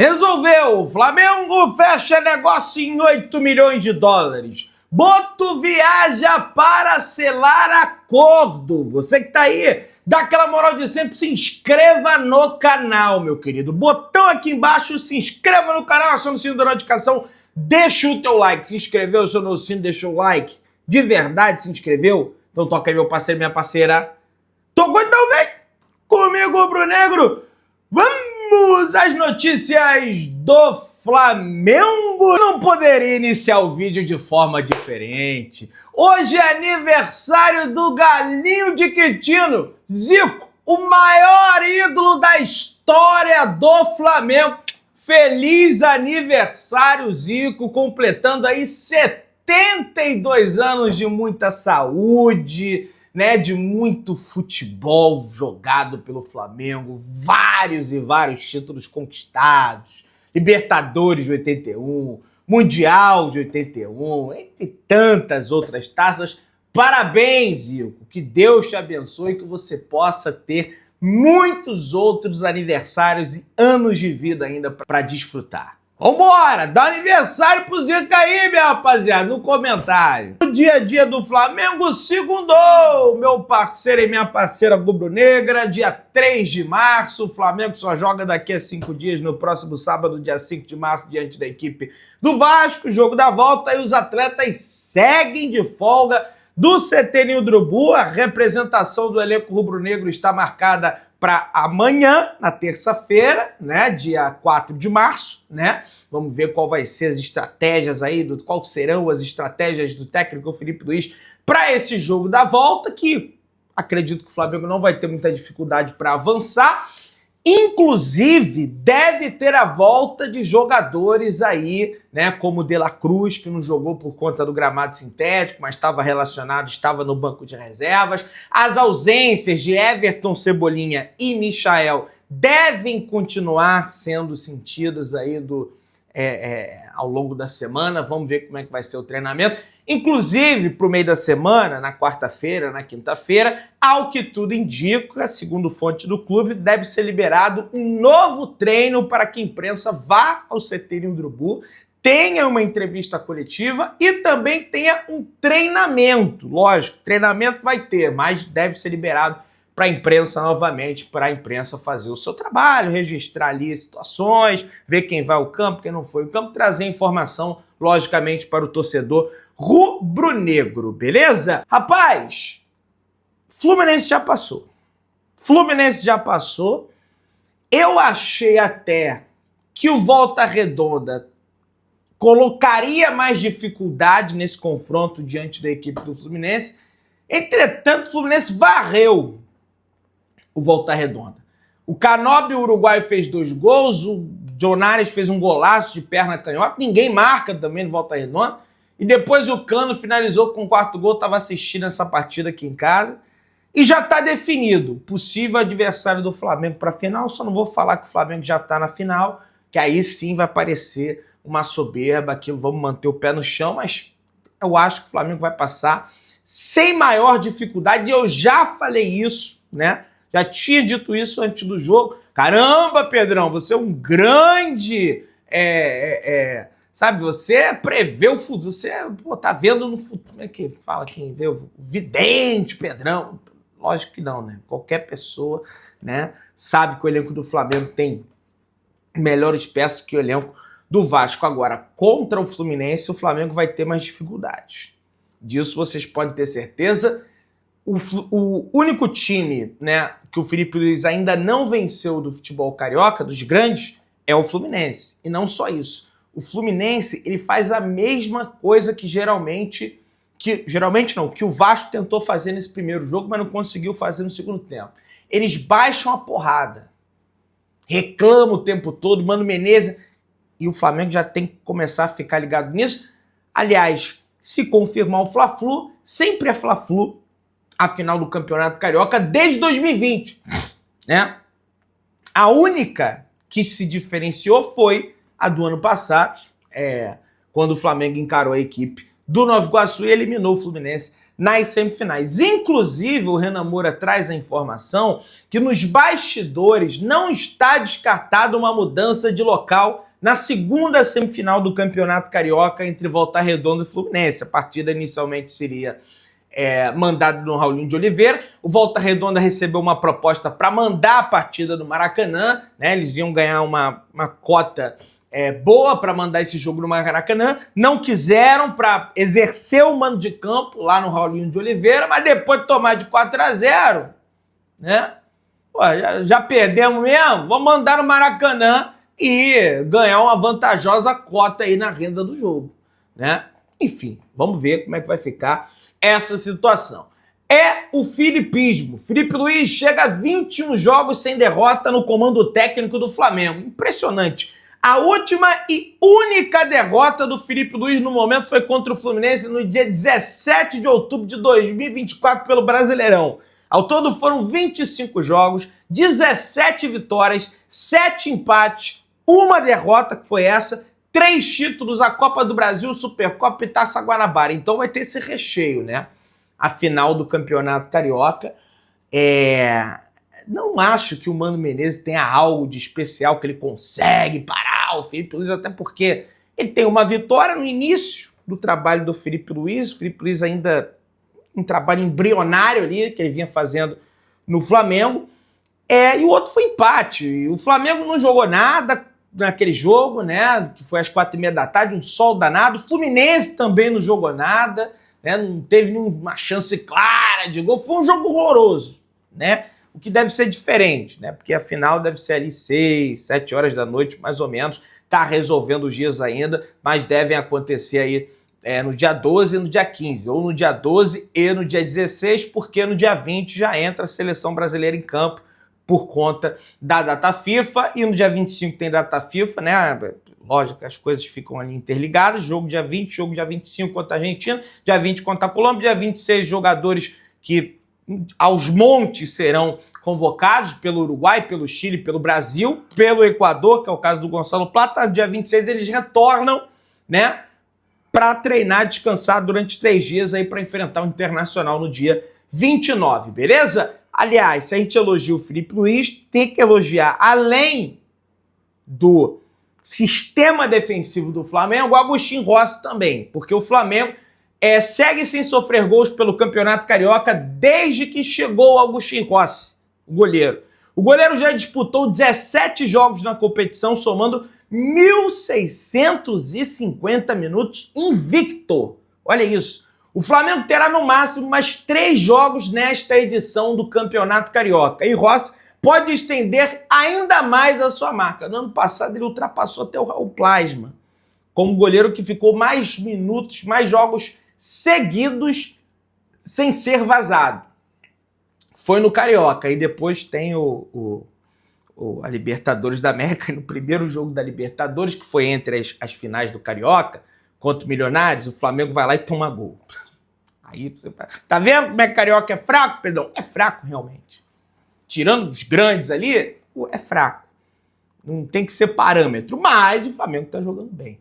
Resolveu! Flamengo fecha negócio em 8 milhões de dólares. Boto viaja para selar acordo. Você que tá aí, dá aquela moral de sempre, se inscreva no canal, meu querido. Botão aqui embaixo, se inscreva no canal, aciona o sino da notificação, deixa o teu like. Se inscreveu, acionou o sino, deixou o like. De verdade se inscreveu? Então toca aí, meu parceiro, minha parceira. Tocou, então vem comigo, Brunegro. Vamos às notícias do Flamengo. Não poderia iniciar o vídeo de forma diferente. Hoje é aniversário do Galinho de Quintino, Zico, o maior ídolo da história do Flamengo. Feliz aniversário, Zico, completando aí 72 anos de muita saúde, né, de muito futebol jogado pelo Flamengo, vários e vários títulos conquistados, Libertadores de 81, Mundial de 81, entre tantas outras taças. Parabéns, Zico, que Deus te abençoe e que você possa ter muitos outros aniversários e anos de vida ainda para desfrutar. Vambora, dá aniversário pro Zico aí, minha rapaziada, no comentário. O dia a dia do Flamengo segundou, meu parceiro e minha parceira rubro-negra, dia 3 de março, o Flamengo só joga daqui a 5 dias, no próximo sábado, dia 5 de março, diante da equipe do Vasco, jogo da volta, e os atletas seguem de folga do CT Ninho do Urubu. A representação do elenco rubro-negro está marcada para amanhã, na terça-feira, né, dia 4 de março, né? Vamos ver qual vai ser as estratégias aí, qual serão as estratégias do técnico Felipe Luiz para esse jogo da volta, que acredito que o Flamengo não vai ter muita dificuldade para avançar. Inclusive, deve ter a volta de jogadores aí, né, como o De La Cruz, que não jogou por conta do gramado sintético, mas estava relacionado, estava no banco de reservas. As ausências de Everton, Cebolinha e Michael devem continuar sendo sentidas aí ao longo da semana. Vamos ver como é que vai ser o treinamento. Inclusive, para o meio da semana, na quarta-feira, na quinta-feira, ao que tudo indica, segundo fonte do clube, deve ser liberado um novo treino para que a imprensa vá ao CT Ninho do Urubu, tenha uma entrevista coletiva e também tenha um treinamento. Lógico, treinamento vai ter, mas deve ser liberado para a imprensa novamente, para a imprensa fazer o seu trabalho, registrar ali situações, ver quem vai ao campo, quem não foi ao campo, trazer informação, logicamente, para o torcedor rubro-negro, beleza? Rapaz, Fluminense já passou. Fluminense já passou. Eu achei até que o Volta Redonda colocaria mais dificuldade nesse confronto diante da equipe do Fluminense. Entretanto, o Fluminense varreu o Volta Redonda. O Canóbio, o uruguaio, fez 2 gols, o Jonares fez um golaço de perna canhota, ninguém marca também no Volta Redonda, e depois o Cano finalizou com o 4º gol. Estava assistindo essa partida aqui em casa, e já está definido possível adversário do Flamengo para a final. Só não vou falar que o Flamengo já está na final, que aí sim vai parecer uma soberba, aquilo, vamos manter o pé no chão, mas eu acho que o Flamengo vai passar sem maior dificuldade, e eu já falei isso, né? Já tinha dito isso antes do jogo. Caramba, Pedrão, você é um grande... sabe, você prevê o futuro. Você tá vendo no futuro. Como é que fala quem vê? O vidente, Pedrão. Lógico que não, né? Qualquer pessoa, né, sabe que o elenco do Flamengo tem melhores peças que o elenco do Vasco. Agora, contra o Fluminense, o Flamengo vai ter mais dificuldades. Disso vocês podem ter certeza. O único time, né, que o Felipe Luiz ainda não venceu do futebol carioca, dos grandes, é o Fluminense. E não só isso. O Fluminense, ele faz a mesma coisa que que o Vasco tentou fazer nesse primeiro jogo, mas não conseguiu fazer no segundo tempo. Eles baixam a porrada, reclamam o tempo todo, Mano Menezes, e o Flamengo já tem que começar a ficar ligado nisso. Aliás, se confirmar o Fla-Flu, sempre é Fla-Flu a final do Campeonato Carioca desde 2020, né? A única que se diferenciou foi a do ano passado, quando o Flamengo encarou a equipe do Nova Iguaçu e eliminou o Fluminense nas semifinais. Inclusive, o Renan Moura traz a informação que nos bastidores não está descartada uma mudança de local na segunda semifinal do Campeonato Carioca entre Volta Redonda e Fluminense. A partida inicialmente seria mandada no Raulinho de Oliveira. O Volta Redonda recebeu uma proposta para mandar a partida no Maracanã, né? Eles iam ganhar uma cota boa para mandar esse jogo no Maracanã, não quiseram para exercer o mando de campo lá no Raulinho de Oliveira, mas depois de tomar de 4-0, né? Pô, já perdemos mesmo, vamos mandar no Maracanã e ganhar uma vantajosa cota aí na renda do jogo, né? Enfim, vamos ver como é que vai ficar essa situação. É o filipismo. Felipe Luiz chega a 21 jogos sem derrota no comando técnico do Flamengo. Impressionante. A última e única derrota do Felipe Luiz no momento foi contra o Fluminense no dia 17 de outubro de 2024 pelo Brasileirão. Ao todo foram 25 jogos, 17 vitórias, 7 empates, uma derrota, que foi essa, 3 títulos, a Copa do Brasil, Supercopa e Taça Guanabara. Então vai ter esse recheio, né? A final do Campeonato Carioca. Não acho que o Mano Menezes tenha algo de especial que ele consegue parar o Felipe Luiz, até porque ele tem uma vitória no início do trabalho do Felipe Luiz. O Felipe Luiz ainda um trabalho embrionário ali, que ele vinha fazendo no Flamengo. E o outro foi empate. O Flamengo não jogou nada naquele jogo, né? Que foi às 4h30 da tarde, um sol danado. O Fluminense também não jogou nada, né? Não teve nenhuma chance clara de gol. Foi um jogo horroroso, né? O que deve ser diferente, né? Porque a final deve ser ali 6, 7 horas da noite, mais ou menos. Tá resolvendo os dias ainda, mas devem acontecer aí no dia 12 e no dia 15, ou no dia 12 e no dia 16, porque no dia 20 já entra a seleção brasileira em campo por conta da data FIFA, e no dia 25 tem data FIFA, né? Lógico, as coisas ficam ali interligadas. Jogo dia 20, jogo dia 25 contra a Argentina, dia 20 contra a Colômbia, dia 26 jogadores que aos montes serão convocados pelo Uruguai, pelo Chile, pelo Brasil, pelo Equador, que é o caso do Gonçalo Plata. Dia 26 eles retornam, né, para treinar, descansar durante 3 dias aí para enfrentar o Internacional no dia 29, beleza? Aliás, se a gente elogia o Felipe Luiz, tem que elogiar, além do sistema defensivo do Flamengo, o Agustín Rossi também, porque o Flamengo segue sem sofrer gols pelo Campeonato Carioca desde que chegou o Agustín Rossi, o goleiro. O goleiro já disputou 17 jogos na competição, somando 1.650 minutos invicto. Olha isso. O Flamengo terá no máximo mais 3 jogos nesta edição do Campeonato Carioca. E Rossi pode estender ainda mais a sua marca. No ano passado ele ultrapassou até o Plasma como goleiro que ficou mais minutos, mais jogos seguidos sem ser vazado. Foi no Carioca, e depois tem a Libertadores da América. E no primeiro jogo da Libertadores, que foi entre as finais do Carioca, contra o Milionários, o Flamengo vai lá e toma gol. Aí você tá vendo como é que o Carioca é fraco, Pedrão? É fraco, realmente. Tirando os grandes ali, é fraco. Não tem que ser parâmetro, mas o Flamengo tá jogando bem.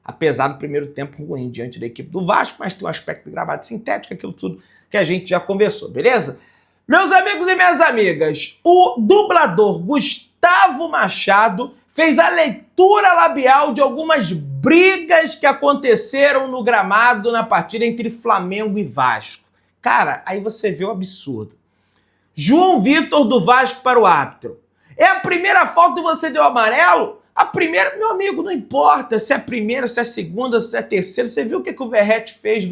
Apesar do primeiro tempo ruim diante da equipe do Vasco, mas tem um aspecto de gramado sintético, aquilo tudo que a gente já conversou, beleza? Meus amigos e minhas amigas, o dublador Gustavo Machado fez a leitura labial de algumas brigas que aconteceram no gramado na partida entre Flamengo e Vasco. Cara, aí você vê o absurdo. João Vitor do Vasco para o árbitro. É a primeira falta e você deu amarelo? A primeira, meu amigo, não importa se é a primeira, se é a segunda, se é a terceira. Você viu o que o Verratti fez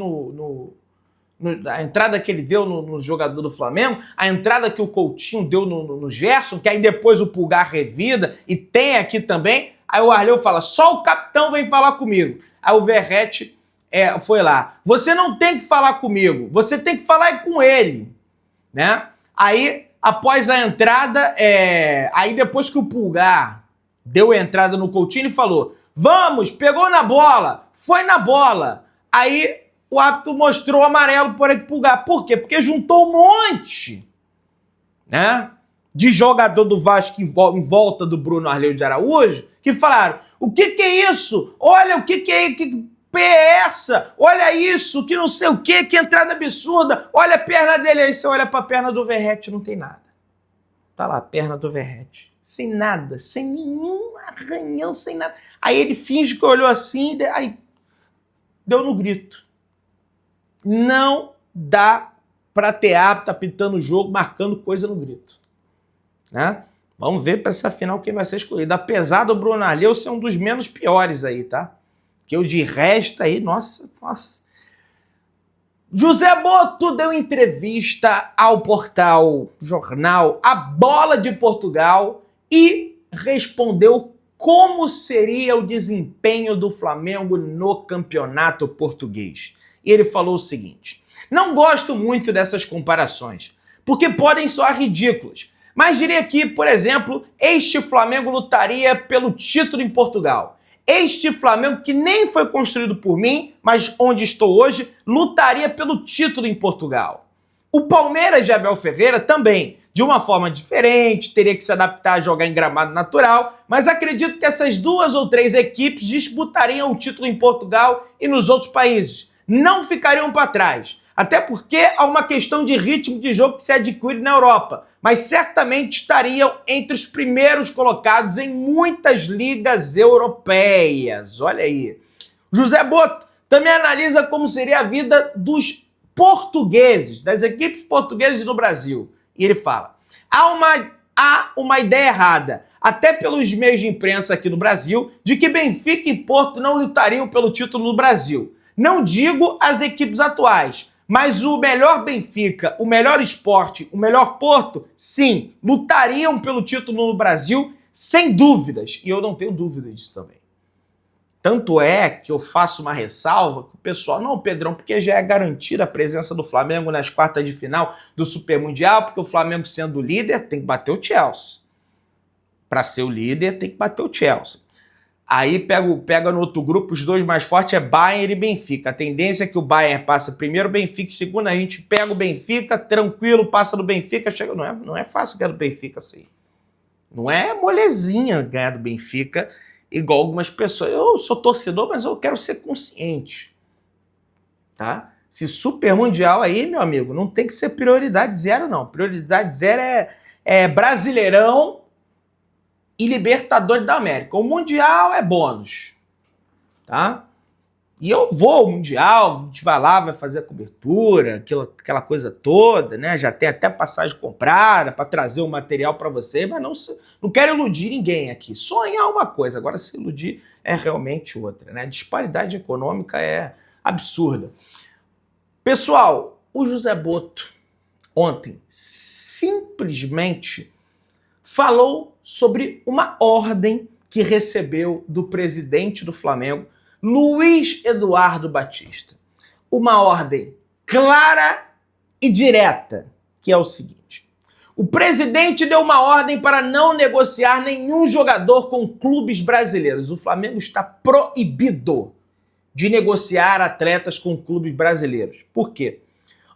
a entrada que ele deu no jogador do Flamengo? A entrada que o Coutinho deu no Gerson, que aí depois o Pulgar revida, e tem aqui também. Aí o Arleu fala, só o capitão vem falar comigo. Aí o Verratti foi lá. Você não tem que falar comigo, você tem que falar com ele, né? Aí, após a entrada, aí depois que o Pulgar deu a entrada no Coutinho e falou, vamos, pegou na bola, foi na bola. Aí o árbitro mostrou o amarelo para o Pulgar. Por quê? Porque juntou um monte, né, de jogador do Vasco em volta do Bruno Arleu de Araújo, que falaram, o que é isso? Olha, o que é isso? P é essa? Olha isso, que não sei o quê, que entrada absurda. Olha a perna dele, aí você olha pra perna do Verratti, não tem nada. Tá lá, a perna do Verratti. Sem nada, sem nenhum arranhão, sem nada. Aí ele finge que olhou assim, aí deu no grito. Não dá pra ter hábito apitando o jogo, marcando coisa no grito. Né? Vamos ver para essa final quem vai ser escolhido. Apesar do Bruno Arleu ser um dos menos piores aí, tá? Que o de resto aí, nossa. José Boto deu entrevista ao portal jornal A Bola de Portugal e respondeu como seria o desempenho do Flamengo no campeonato português. E ele falou o seguinte: não gosto muito dessas comparações, porque podem soar ridículas, mas diria que, por exemplo, este Flamengo lutaria pelo título em Portugal. Este Flamengo, que nem foi construído por mim, mas onde estou hoje, lutaria pelo título em Portugal. O Palmeiras de Abel Ferreira também, de uma forma diferente, teria que se adaptar a jogar em gramado natural, mas acredito que essas 2 ou 3 equipes disputariam o título em Portugal e nos outros países. Não ficariam para trás. Até porque há uma questão de ritmo de jogo que se adquire na Europa, mas certamente estariam entre os primeiros colocados em muitas ligas europeias. Olha aí. José Boto também analisa como seria a vida dos portugueses, das equipes portuguesas no Brasil. E ele fala: há uma ideia errada, até pelos meios de imprensa aqui no Brasil, de que Benfica e Porto não lutariam pelo título no Brasil. Não digo as equipes atuais, mas o melhor Benfica, o melhor Sport, o melhor Porto, sim, lutariam pelo título no Brasil, sem dúvidas. E eu não tenho dúvida disso também. Tanto é que eu faço uma ressalva que o pessoal, não, Pedrão, porque já é garantida a presença do Flamengo nas quartas de final do Super Mundial, porque o Flamengo sendo líder tem que bater o Chelsea. Para ser o líder tem que bater o Chelsea. Aí pega no outro grupo, os 2 mais fortes é Bayern e Benfica. A tendência é que o Bayern passa primeiro, o Benfica segundo, a gente pega o Benfica, tranquilo, passa do Benfica, chega. Não é fácil ganhar do Benfica assim. Não é molezinha ganhar do Benfica, igual algumas pessoas. Eu sou torcedor, mas eu quero ser consciente. Tá? Se Super Mundial aí, meu amigo, não tem que ser prioridade 0, não. Prioridade 0 é Brasileirão e Libertadores da América. O Mundial é bônus, tá? E eu vou ao Mundial, a gente vai lá, vai fazer a cobertura, aquela coisa toda, né? Já tem até passagem comprada para trazer o material para você, mas não quero iludir ninguém aqui. Sonhar uma coisa, agora se iludir é realmente outra, né? A disparidade econômica é absurda. Pessoal, o José Boto ontem simplesmente falou sobre uma ordem que recebeu do presidente do Flamengo, Luiz Eduardo Batista. Uma ordem clara e direta, que é o seguinte: o presidente deu uma ordem para não negociar nenhum jogador com clubes brasileiros. O Flamengo está proibido de negociar atletas com clubes brasileiros. Por quê?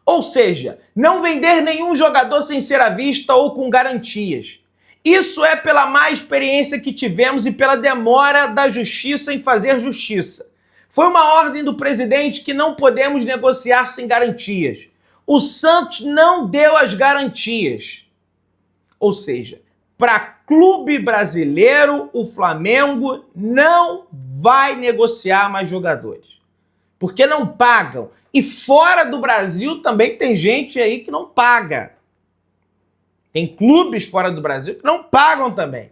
Ou seja, não vender nenhum jogador sem ser à vista ou com garantias. Isso é pela má experiência que tivemos e pela demora da justiça em fazer justiça. Foi uma ordem do presidente que não podemos negociar sem garantias. O Santos não deu as garantias. Ou seja, para clube brasileiro, o Flamengo não vai negociar mais jogadores. Porque não pagam. E fora do Brasil também tem gente aí que não paga. Tem clubes fora do Brasil que não pagam também.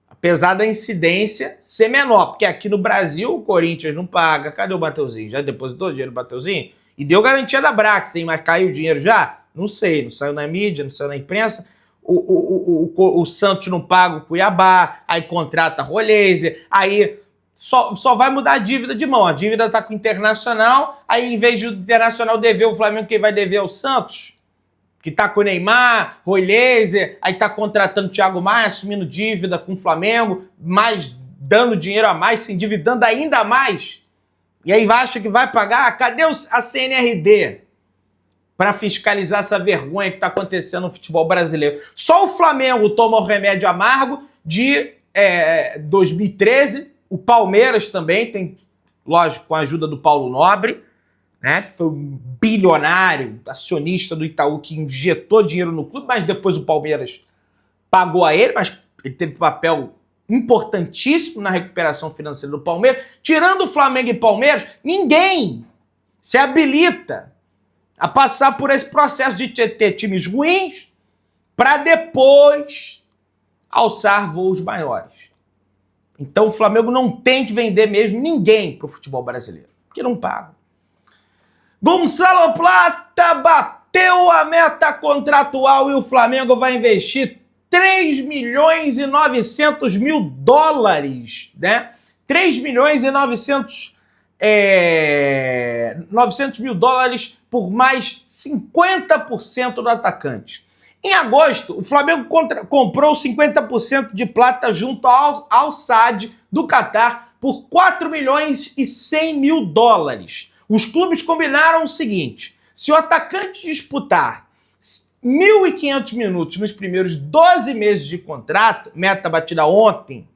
Apesar da incidência ser menor. Porque aqui no Brasil o Corinthians não paga. Cadê o Mateuzinho? Já depositou o dinheiro do Mateuzinho? E deu garantia da Brax, hein? Mas caiu o dinheiro já? Não sei. Não saiu na mídia, não saiu na imprensa. O Santos não paga o Cuiabá. Aí contrata a Rolese. Aí só vai mudar a dívida de mão. A dívida está com o Internacional. Aí em vez de o Internacional dever o Flamengo, quem vai dever é o Santos? Que tá com o Neymar, Roy Laser, aí tá contratando o Thiago Maia, assumindo dívida com o Flamengo, mais dando dinheiro a mais, se endividando ainda mais. E aí acha que vai pagar? Cadê a CNRD para fiscalizar essa vergonha que tá acontecendo no futebol brasileiro? Só o Flamengo toma o remédio amargo de 2013, o Palmeiras também tem lógico, com a ajuda do Paulo Nobre, né, que foi um bilionário, acionista do Itaú, que injetou dinheiro no clube, mas depois o Palmeiras pagou a ele, mas ele teve um papel importantíssimo na recuperação financeira do Palmeiras. Tirando o Flamengo e Palmeiras, ninguém se habilita a passar por esse processo de ter times ruins para depois alçar voos maiores. Então o Flamengo não tem que vender mesmo ninguém para o futebol brasileiro, porque não paga. Gonçalo Plata bateu a meta contratual e o Flamengo vai investir 3 milhões e 900 mil dólares, né? 3 milhões e 900 mil dólares por mais 50% do atacante. Em agosto, o Flamengo comprou 50% de Plata junto ao Al-Sadd do Catar por 4 milhões e 100 mil dólares. Os clubes combinaram o seguinte: se o atacante disputar 1.500 minutos nos primeiros 12 meses de contrato, meta batida ontem,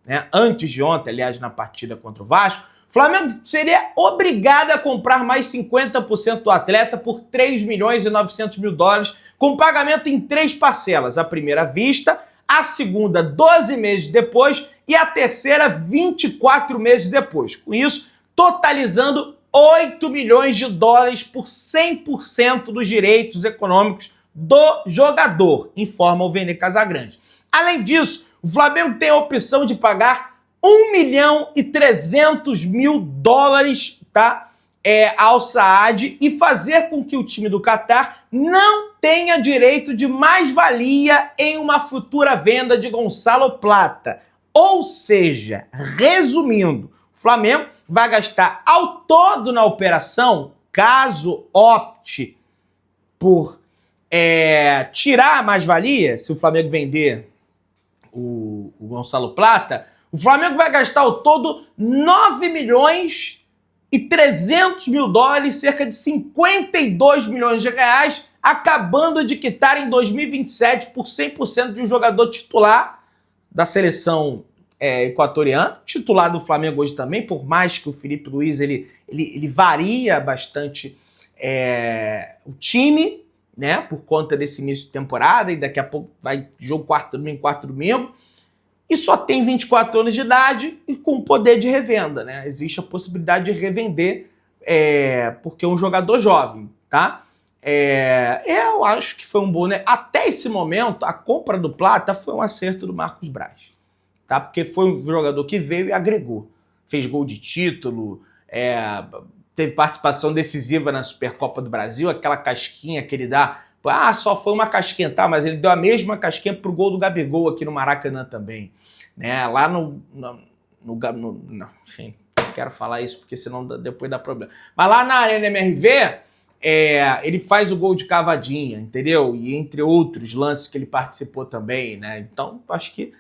né, antes de ontem, aliás, na partida contra o Vasco, o Flamengo seria obrigado a comprar mais 50% do atleta por 3 milhões e 900 mil dólares, com pagamento em 3 parcelas. A primeira à vista, a segunda 12 meses depois e a terceira 24 meses depois. Com isso, totalizando 8 milhões de dólares por 100% dos direitos econômicos do jogador, informa o Vene Casagrande. Além disso, o Flamengo tem a opção de pagar 1 milhão e 300 mil dólares, tá? Ao Saad e fazer com que o time do Catar não tenha direito de mais-valia em uma futura venda de Gonçalo Plata. Ou seja, resumindo, o Flamengo vai gastar ao todo na operação, caso opte por tirar a mais-valia, se o Flamengo vender o Gonçalo Plata, o Flamengo vai gastar ao todo 9 milhões e 300 mil dólares, cerca de 52 milhões de reais, acabando de quitar em 2027 por 100% de um jogador titular da seleção equatoriana, titular do Flamengo hoje também, por mais que o Felipe Luiz ele varia bastante o time, né, por conta desse início de temporada, e daqui a pouco vai jogo quarto domingo, e só tem 24 anos de idade e com poder de revenda, né? Existe a possibilidade de revender porque é um jogador jovem, tá? Eu acho que foi um bom, né? Até esse momento, a compra do Plata foi um acerto do Marcos Braz, tá? Porque foi um jogador que veio e agregou. Fez gol de título, teve participação decisiva na Supercopa do Brasil, aquela casquinha que ele dá. Só foi uma casquinha, tá? Mas ele deu a mesma casquinha pro gol do Gabigol aqui no Maracanã também, né? Lá enfim, não quero falar isso porque senão depois dá problema. Mas lá na Arena MRV, ele faz o gol de cavadinha, entendeu? E entre outros lances que ele participou também, né? Então, acho que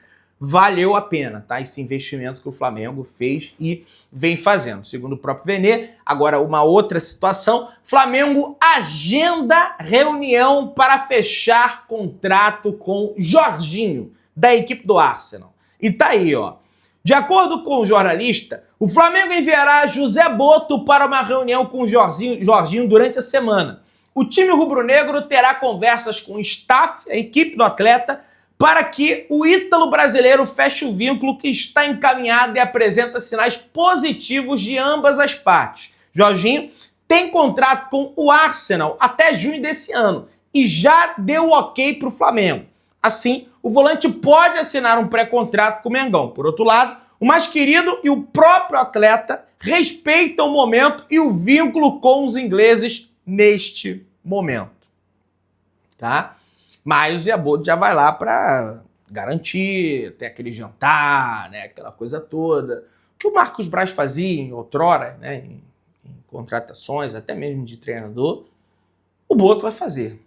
valeu a pena, tá? Esse investimento que o Flamengo fez e vem fazendo. Segundo o próprio Vene, agora uma outra situação, Flamengo agenda reunião para fechar contrato com Jorginho, da equipe do Arsenal. E tá aí, ó. De acordo com o jornalista, o Flamengo enviará José Boto para uma reunião com o Jorginho durante a semana. O time rubro-negro terá conversas com o staff, a equipe do atleta, para que o ítalo brasileiro feche o vínculo que está encaminhado e apresenta sinais positivos de ambas as partes. Jorginho tem contrato com o Arsenal até junho desse ano e já deu ok para o Flamengo. Assim, o volante pode assinar um pré-contrato com o Mengão. Por outro lado, o mais querido e o próprio atleta respeitam o momento e o vínculo com os ingleses neste momento. Tá? Mas o Zé Boto já vai lá para garantir, ter aquele jantar, né, aquela coisa toda. O que o Marcos Braz fazia em outrora, né, em contratações, até mesmo de treinador, o Boto vai fazer.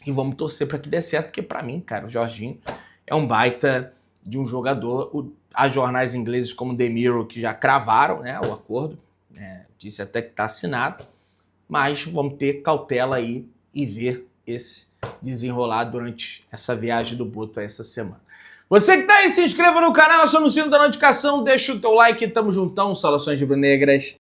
E vamos torcer para que dê certo, porque para mim, cara, o Jorginho é um baita de um jogador. Há jornais ingleses como The Mirror que já cravaram, né, o acordo, disse até que está assinado, mas vamos ter cautela aí e ver esse desenrolar durante essa viagem do Boto essa semana. Você que tá aí, se inscreva no canal, aciona o sino da notificação, deixa o teu like, tamo juntão, saudações rubro-negras.